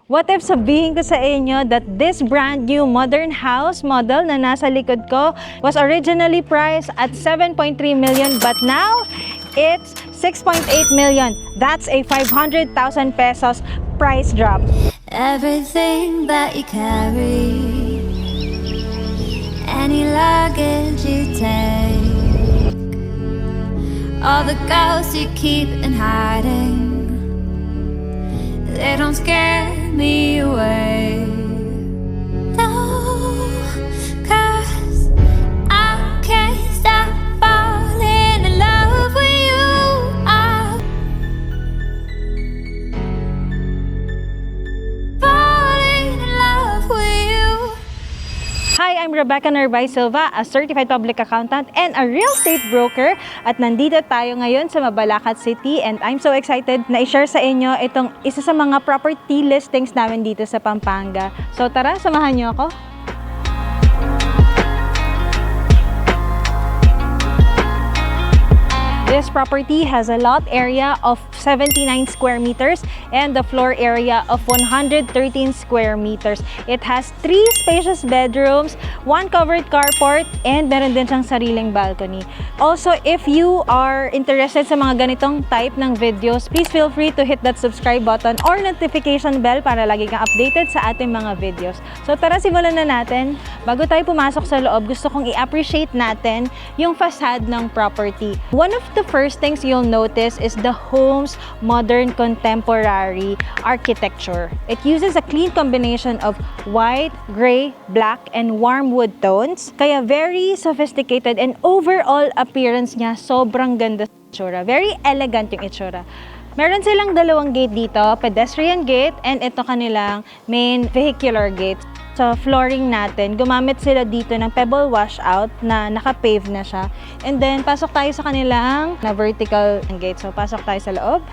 What if sabihin ko sa inyo that this brand new modern house model na nasa likod ko was originally priced at 7.3 million but now it's 6.8 million. That's a 500,000 pesos price drop. Everything that you carry, any luggage you take, all the girls you keep in hiding, they don't scare me away. No, 'cause I can't stop falling in love with you. I'm falling in love with you. Hi, I'm Rebecca Nervay Silva, a certified public accountant and a real estate broker. At nandito tayo ngayon sa Mabalacat City and I'm so excited na i-share sa inyo itong isa sa mga property listings namin dito sa Pampanga. So tara, samahan niyo ako. This property has a lot area of 79 square meters and the floor area of 113 square meters. It has 3 spacious bedrooms, 1 covered carport, and meron din siyang sariling balcony. Also, if you are interested sa mga ganitong type ng videos, please feel free to hit that subscribe button or notification bell para lagi kang updated sa ating mga videos. So tara, simulan na natin. Bago tayo pumasok sa loob, gusto kong i-appreciate natin yung facade ng property. One of the first things you'll notice is the home's modern contemporary architecture. It uses a clean combination of white, gray, black, and warm wood tones. Kaya very sophisticated and overall appearance niya sobrang ganda sa itsura. Very elegant yung itsura. Meron silang dalawang gate dito, pedestrian gate and ito kanilang main vehicular gate. Sa flooring natin, gumamit sila dito ng pebble washout na naka-pave na siya. And then, pasok tayo sa kanilang na vertical gate. So, pasok tayo sa loob.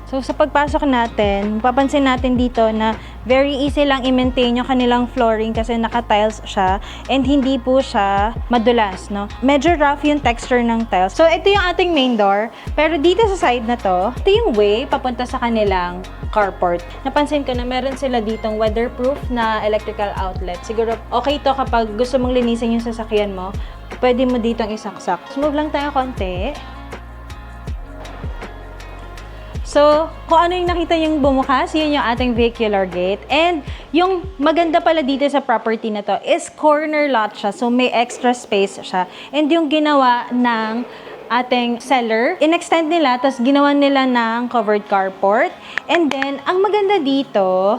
So, sa pagpasok natin, papansin natin dito na very easy lang i-maintain yung kanilang flooring kasi naka-tiles siya and hindi po siya madulas, no? Medyo rough yung texture ng tiles. So, ito yung ating main door. Pero dito sa side na to, ito yung way papunta sa kanilang carport. Napansin ko na meron sila ditong weatherproof na electrical outlet. Siguro, okay to kapag gusto mong linisin yung sasakyan mo, pwede mo ditong isaksak. Move lang tayo konti. So, kung ano yung nakita yung bumukas, yun yung ating vehicular gate. And yung maganda pala dito sa property na to is corner lot siya. So, may extra space siya. And yung ginawa ng ating seller, in-extend nila, tapos ginawa nila ng covered carport. And then, ang maganda dito,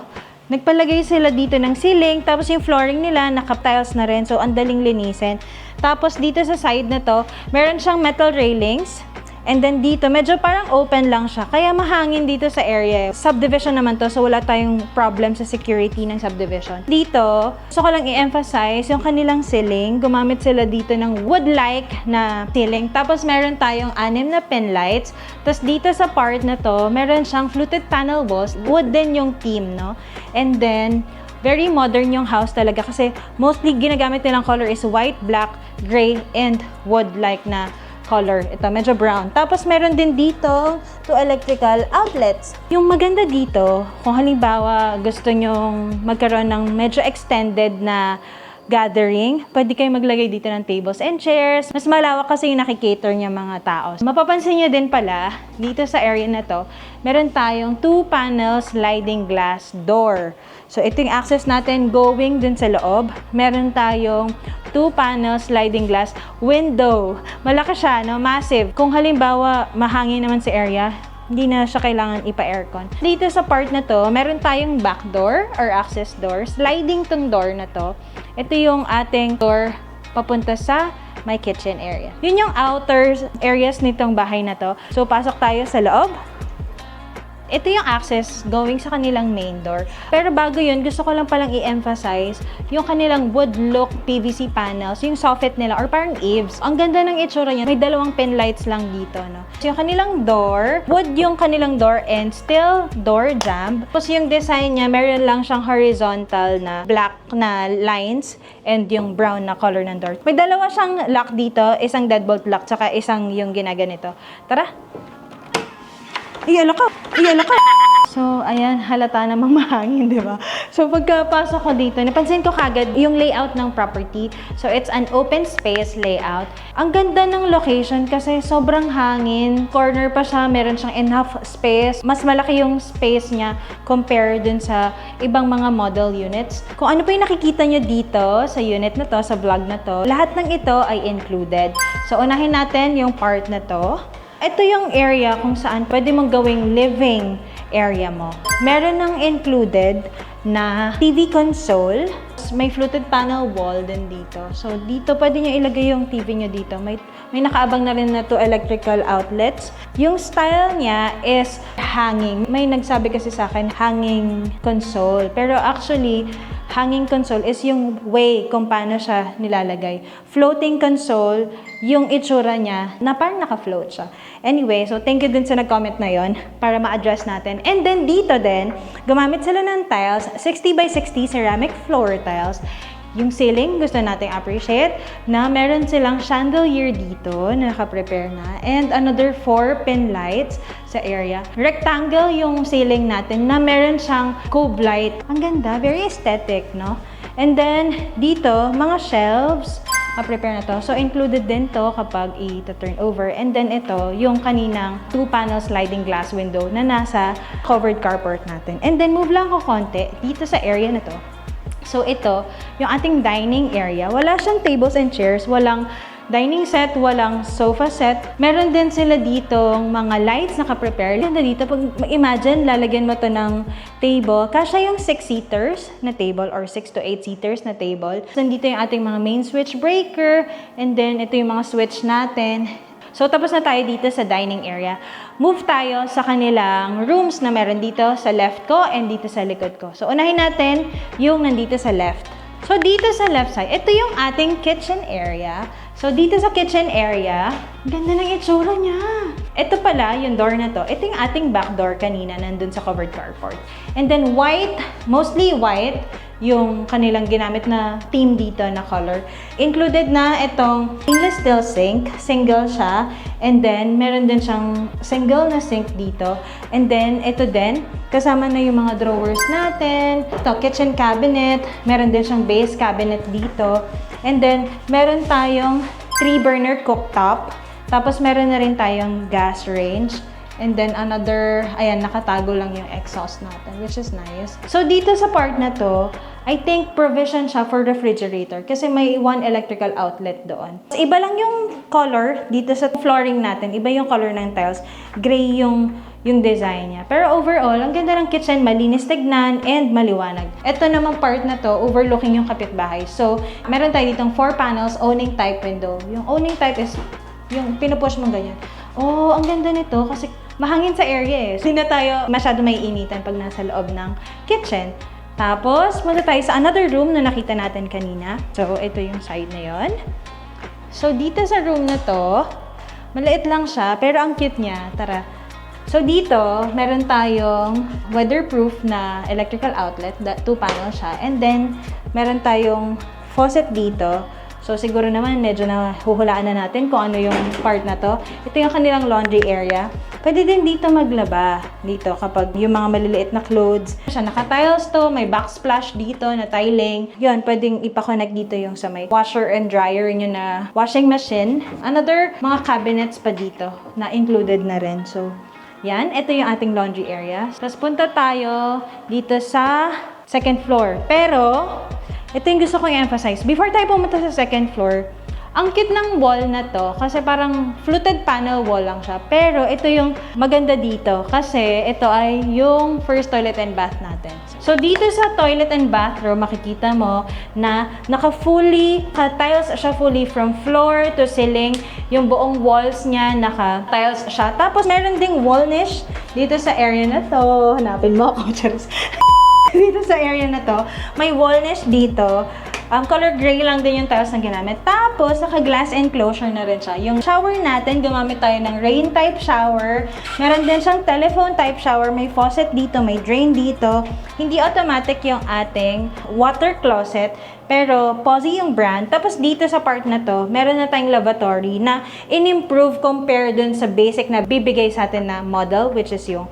nagpalagay sila dito ng ceiling, tapos yung flooring nila, naka-tiles na rin. So, ang daling linisin. Tapos, dito sa side na to, meron siyang metal railings. And then dito, medyo parang open lang siya. Kaya mahangin dito sa area. Subdivision naman to, so wala tayong problem sa security ng subdivision. Dito, gusto ko lang i-emphasize yung kanilang ceiling. Gumamit sila dito ng wood-like na ceiling. Tapos meron tayong 6 na pin lights. Tapos dito sa part na to, meron siyang fluted panel walls. Wood din yung theme, no? And then, very modern yung house talaga kasi mostly ginagamit nilang color is white, black, gray, and wood-like na color. Ito, medyo brown. Tapos, meron din dito 2 electrical outlets. Yung maganda dito, kung halimbawa gusto nyong magkaroon ng medyo extended na gathering, pwede kayo maglagay dito ng tables and chairs. Mas malawak kasi yung nakikater niya mga tao. Mapapansin nyo din pala, dito sa area na to, meron tayong 2 panel sliding glass door. So, ito yung access natin going dun sa loob. Meron tayong 2 panel sliding glass window. Malaki siya, no? Massive. Kung halimbawa, mahangin naman sa area, hindi na siya kailangan ipa-aircon. Dito sa part na to, meron tayong back door or access door. Sliding tong door na to. Ito yung ating door papunta sa my kitchen area. Yun yung outer areas nitong bahay na to. So, pasok tayo sa loob. Ito yung access going sa kanilang main door. Pero bago yun, gusto ko lang palang i-emphasize yung kanilang wood look PVC panels, yung soffit nila or parang eaves. Ang ganda ng itsura niya. May 2 pin lights lang dito, no? So yung kanilang door, wood yung kanilang door and still door jamb. Tapos yung design niya, meron lang siyang horizontal na black na lines and yung brown na color ng door. May 2 siyang lock dito, isang deadbolt lock, tsaka isang yung ginaganito. Tara! Iyala ka! So, ayan, halata namang mahangin, di ba? So, pagkapasok ko dito, napansin ko kagad yung layout ng property. So, it's an open space layout. Ang ganda ng location kasi sobrang hangin. Corner pa siya, meron siyang enough space. Mas malaki yung space niya compared dun sa ibang mga model units. Kung ano pa yung nakikita nyo dito sa unit na to, sa vlog na to, lahat ng ito ay included. So, unahin natin yung part na to. Ito yung area kung saan pwede mong gawing living area mo. Meron ng included na TV console. May fluted panel wall din dito. So, dito pwede nyo ilagay yung TV nyo dito. May nakaabang na rin na 2 electrical outlets. Yung style niya is hanging. May nagsabi kasi sa akin, hanging console. Pero actually, hanging console is yung way kung paano siya nilalagay. Floating console, yung itsura niya na parang naka-float siya. Anyway, so thank you din sa nag-comment na yon para ma-address natin. And then dito din, gumamit sila ng tiles, 60 by 60 ceramic floor tiles. Yung ceiling, gusto nating appreciate na meron silang chandelier dito na naka-prepare na. And another 4 pin lights sa area. Rectangle yung ceiling natin na meron siyang cube light. Ang ganda, very aesthetic, no? And then, dito, mga shelves, prepare na to. So, included din to kapag i-turn over. And then, ito, yung kaninang 2-panel sliding glass window na nasa covered carport natin. And then, move lang ko konti dito sa area na to. So, ito, yung ating dining area. Wala siyang tables and chairs, walang dining set, walang sofa set. Meron din sila ditong mga lights na ka-prepare. Ganda dito, pag imagine, lalagyan mo to ng table. Kasya yung 6-seaters na table or 6 to 8-seaters na table. So, nandito yung ating mga main switch breaker. And then, ito yung mga switch natin. So, tapos na tayo dito sa dining area. Move tayo sa kanilang rooms na meron dito sa left ko and dito sa likod ko. So, unahin natin yung nandito sa left. So, dito sa left side, ito yung ating kitchen area. So, dito sa kitchen area, ganda ng itsura niya. Ito pala, yung door na to. Ito yung ating back door kanina, nandun sa covered carport. And then, white, mostly white, yung kanilang ginamit na theme dito na color. Included na itong stainless steel sink. Single siya. And then, meron din siyang single na sink dito. And then, ito din. Kasama na yung mga drawers natin. Ito, kitchen cabinet. Meron din siyang base cabinet dito. And then, meron tayong 3-burner cooktop. Tapos, meron na rin tayong gas range. And then another, ayan, nakatago lang yung exhaust natin, which is nice. So, dito sa part na to, I think provision siya for refrigerator kasi may 1 electrical outlet doon. Iba lang yung color dito sa flooring natin. Iba yung color ng tiles. Gray yung design niya. Pero overall, ang ganda ng kitchen, malinis tignan, and maliwanag. Ito naman part na to, overlooking yung kapitbahay. So, meron tayo ditong 4 panels, owning type window. Yung owning type is yung pinupush mo ganyan. Oh, ang ganda nito kasi mahangin sa area eh. So, hindi na tayo masyado may initan pag nasa loob ng kitchen. Tapos, punta tayo sa another room na nakita natin kanina. So, ito yung side na yon. So, dito sa room na to, maliit lang siya, pero ang cute niya. Tara. So, dito, meron tayong weatherproof na electrical outlet. 2 panel siya. And then, meron tayong faucet dito. So, siguro naman, medyo na huhulaan na natin kung ano yung part na to. Ito yung kanilang laundry area. Pwede din dito maglaba. Dito, kapag yung mga maliliit na clothes. Siya, naka-tiles to. May backsplash dito na tiling. Yun, pwedeng ipa-connect dito yung sa may washer and dryer nyo na washing machine. Another, mga cabinets pa dito na included na rin. So, yan. Ito yung ating laundry area. Tapos, punta tayo dito sa second floor. Pero, ito yung gusto kong i-emphasize. Before tayo pumunta sa second floor, ang cute ng wall na to kasi parang fluted panel wall lang siya. Pero ito yung maganda dito kasi ito ay yung first toilet and bath natin. So dito sa toilet and bathroom, makikita mo na naka-tiles siya fully from floor to ceiling. Yung buong walls niya, naka-tiles siya. Tapos meron ding wall niche dito sa area na to. Hanapin mo ako, Charles. Dito sa area na to, may wall niche dito. Color gray lang din yung tiles na ginamit. Tapos, naka-glass enclosure na rin siya. Yung shower natin, gumamit tayo ng rain type shower. Meron din siyang telephone type shower. May faucet dito, may drain dito. Hindi automatic yung ating water closet. Pero, Posy yung brand. Tapos, dito sa part na to, meron na tayong lavatory na in-improve compare dun sa basic na bibigay sa atin na model, which is yung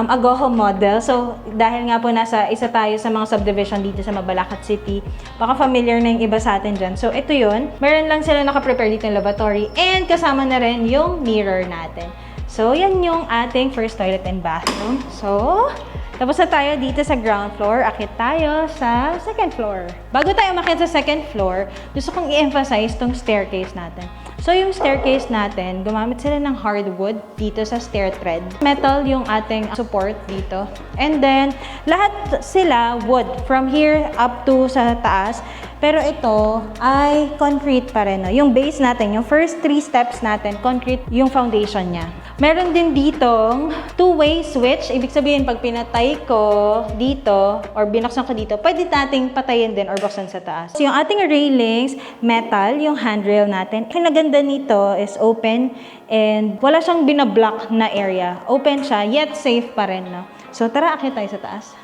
Agoho model. So, dahil nga po nasa isa tayo sa mga subdivision dito sa Mabalacat City, baka familiar na yung iba sa atin dyan. So, ito yun. Meron lang sila nakaprepare dito ng lavatory and kasama na rin yung mirror natin. So, yan yung ating first toilet and bathroom. So, tapos na tayo dito sa ground floor. Akit tayo sa second floor. Bago tayo umakyat sa second floor, gusto kong i-emphasize tong staircase natin. So, yung staircase natin, gumamit sila ng hardwood dito sa stair tread. Metal yung ating support dito. And then, lahat sila wood from here up to sa taas. Pero ito ay concrete pa rin. No? Yung base natin, yung first 3 steps natin, concrete yung foundation niya. Meron din ditong two-way switch. Ibig sabihin, pag pinatay ko dito or binuksan ko dito, pwede nating patayin din or buksan sa taas. So, yung ating railings, metal, yung handrail natin. Ang naganda nito is open and wala siyang binablock na area. Open siya, yet safe pa rin. No? So, tara, akit tayo sa taas.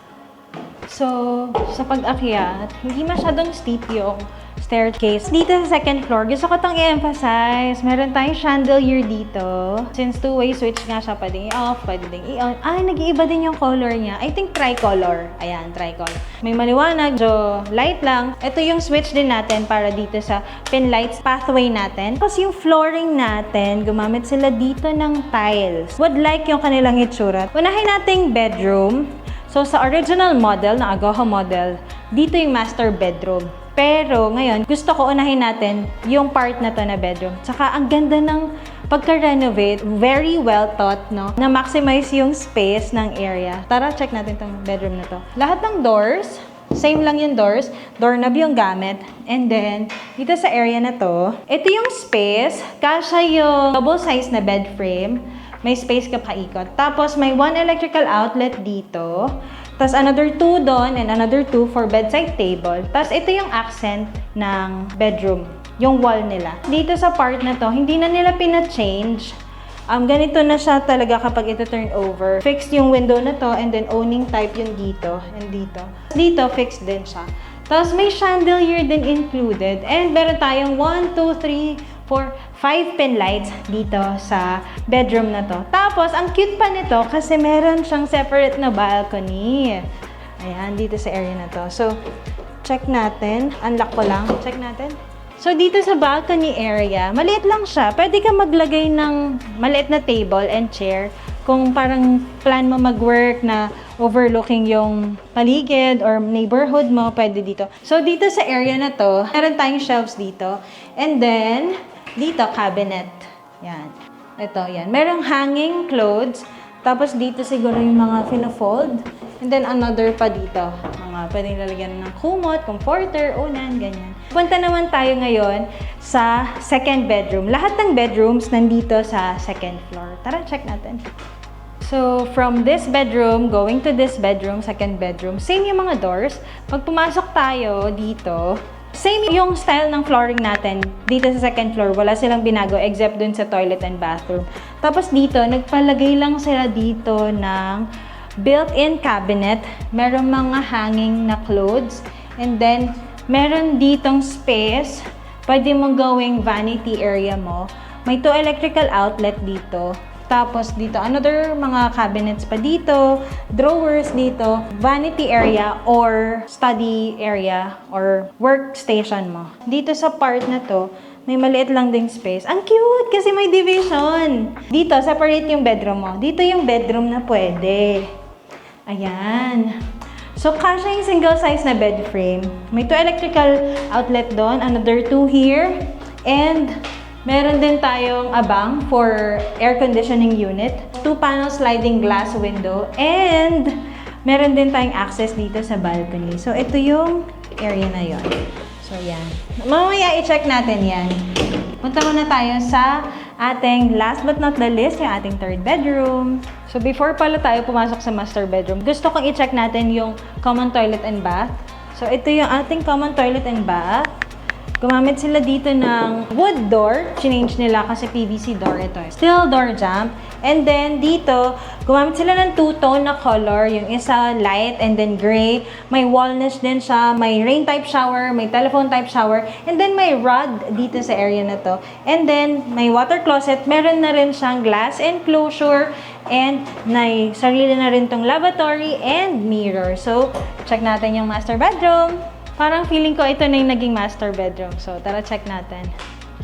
So, sa pag-akyat, hindi masyadong steep yung staircase. Dito sa second floor, gusto ko itong i-emphasize. Meron tayong chandelier dito. Since two-way switch nga siya, pwedeng i-off, pwedeng i-on. Ay, nag-iiba din yung color niya. I think tricolor. Ayan, tricolor. May maliwanag, so light lang. Ito yung switch din natin para dito sa pin lights pathway natin. Tapos yung flooring natin, gumamit sila dito ng tiles. Would like yung kanilang itsura. Unahin nating bedroom. So, sa original model, na Agoho model, dito yung master bedroom. Pero, ngayon, gusto ko unahin natin yung part na to na bedroom. Tsaka, ang ganda ng pagka-renovate. Very well thought, no? Na maximize yung space ng area. Tara, check natin tong bedroom na to. Lahat ng doors, same lang yung doors. Doorknob yung gamit. And then, dito sa area na to, ito yung space. Kasya yung double size na bed frame. May space ka paikot. Tapos, may 1 electrical outlet dito. Tapos, another 2 doon and another 2 for bedside table. Tapos, ito yung accent ng bedroom. Yung wall nila. Dito sa part na to, hindi na nila pina-change. Ganito na siya talaga kapag ito turn over. Fixed yung window na to and then owning type yung dito and dito. Dito, fixed din siya. Tapos, may chandelier din included. And meron tayong 1, 2, 3, 4, 5 pin lights dito sa bedroom na to. Tapos, ang cute pa nito kasi meron siyang separate na balcony. Ayan, dito sa area na to. So, check natin. Unlock ko lang. Check natin. So, dito sa balcony area, maliit lang siya. Pwede ka maglagay ng maliit na table and chair. Kung parang plan mo mag-work na overlooking yung paligid or neighborhood mo, pwede dito. So, dito sa area na to, meron tayong shelves dito. And then, dito, cabinet. Yan. Ito, yan. Merong hanging clothes. Tapos, dito siguro yung mga fina-fold. And then, another pa dito. Mga pwedeng lalagyan ng kumot, comforter, unan, ganyan. Punta naman tayo ngayon sa second bedroom. Lahat ng bedrooms nandito sa second floor. Tara, check natin. So, from this bedroom, going to this bedroom, second bedroom, same yung mga doors. Pag pumasok tayo dito, same yung style ng flooring natin dito sa second floor. Wala silang binago except dun sa toilet and bathroom. Tapos dito, nagpalagay lang sila dito ng built-in cabinet. Merong mga hanging na clothes. And then, meron ditong space. Pwede mong gawing vanity area mo. May 2 electrical outlet dito. Tapos dito, another mga cabinets pa dito, drawers dito, vanity area or study area or workstation mo. Dito sa part na to, may maliit lang ding space. Ang cute kasi may division. Dito, separate yung bedroom mo. Dito yung bedroom na pwede. Ayan. So, kasya yung single size na bed frame. May 2 electrical outlet doon, another 2 here, and meron din tayong abang for air conditioning unit, 2-panel sliding glass window, and meron din tayong access dito sa balcony. So, ito yung area na yon. So, yan. Mamaya i-check natin yan. Punta muna tayo sa ating last but not the least, yung ating third bedroom. So, before pala tayo pumasok sa master bedroom, gusto kong i-check natin yung common toilet and bath. So, ito yung ating common toilet and bath. Gumamit sila dito ng wood door. Change nila kasi PVC door ito. Steel door jamb. And then dito, gumamit sila ng two-tone na color. Yung isa light and then gray. May wallness din siya. May rain type shower. May telephone type shower. And then may rod dito sa area na to. And then may water closet. Meron na rin siyang glass enclosure. And may sarili na rin tong lavatory and mirror. So, check natin yung master bedroom. Parang feeling ko ito na yung naging master bedroom. So, tara check natin.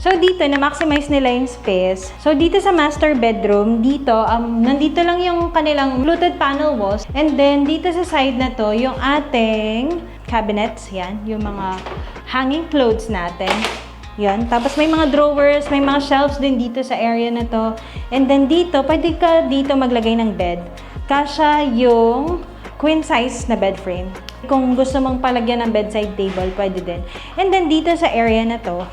So, dito, na-maximize nila yung space. So, dito sa master bedroom, dito, nandito lang yung kanilang fluted panel walls. And then, dito sa side na to, yung ating cabinets. Yan, yung mga hanging clothes natin. Yan. Tapos, may mga drawers, may mga shelves din dito sa area na to. And then, dito, pwede ka dito maglagay ng bed. Kasya yung queen size na bed frame. Kung gusto mong palagyan ng bedside table, pwede din. And then dito sa area na to,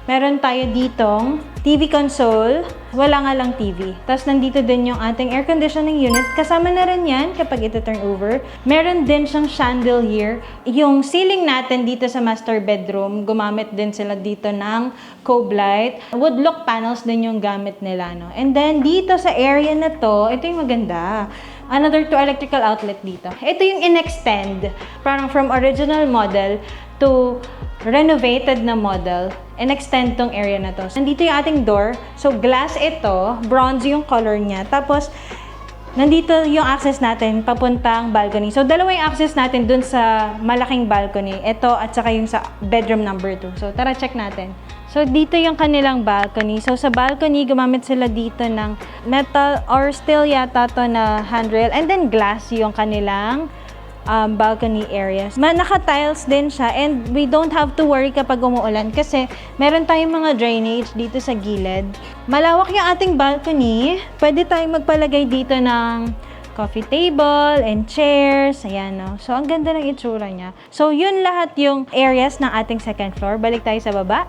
meron tayo ditong TV console. Wala nga lang TV. Tapos nandito din yung ating air conditioning unit. Kasama na rin yan kapag ito turn over. Meron din siyang chandelier. Yung ceiling natin dito sa master bedroom, gumamit din sila dito ng cove light. Wood look panels din yung gamit nila. No? And then dito sa area na to, ito yung maganda. Another 2 electrical outlet dito. Ito yung in-extend. Parang from original model to renovated na model. In-extend tong area na to. Nandito yung ating door. So, glass ito. Bronze yung color niya. Tapos, nandito yung access natin papuntang balcony. So, dalawa yung access natin dun sa malaking balcony. Ito at saka yung sa bedroom number 2. So, tara check natin. So, dito yung kanilang balcony. So, sa balcony, gumamit sila dito ng metal or steel yata to na handrail. And then, glass yung kanilang balcony areas. Naka-tiles din siya and we don't have to worry kapag umuulan kasi meron tayong mga drainage dito sa gilid. Malawak yung ating balcony. Pwede tayong magpalagay dito ng coffee table and chairs. Ayan, no? So, ang ganda ng itsura niya. So, yun lahat yung areas ng ating second floor. Balik tayo sa baba.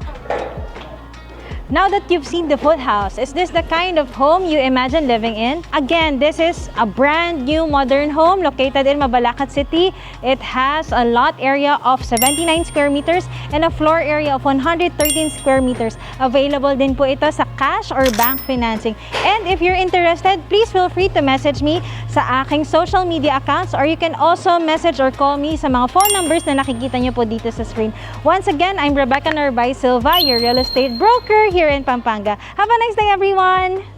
Now that you've seen the full house, is this the kind of home you imagine living in? Again, this is a brand new modern home located in Mabalacat City. It has a lot area of 79 square meters and a floor area of 113 square meters. Available din po ito sa cash or bank financing. And if you're interested, please feel free to message me sa aking social media accounts or you can also message or call me sa mga phone numbers na nakikita nyo po dito sa screen. Once again, I'm Rebecca Norbay Silva, your real estate broker here in Pampanga. Have a nice day, everyone!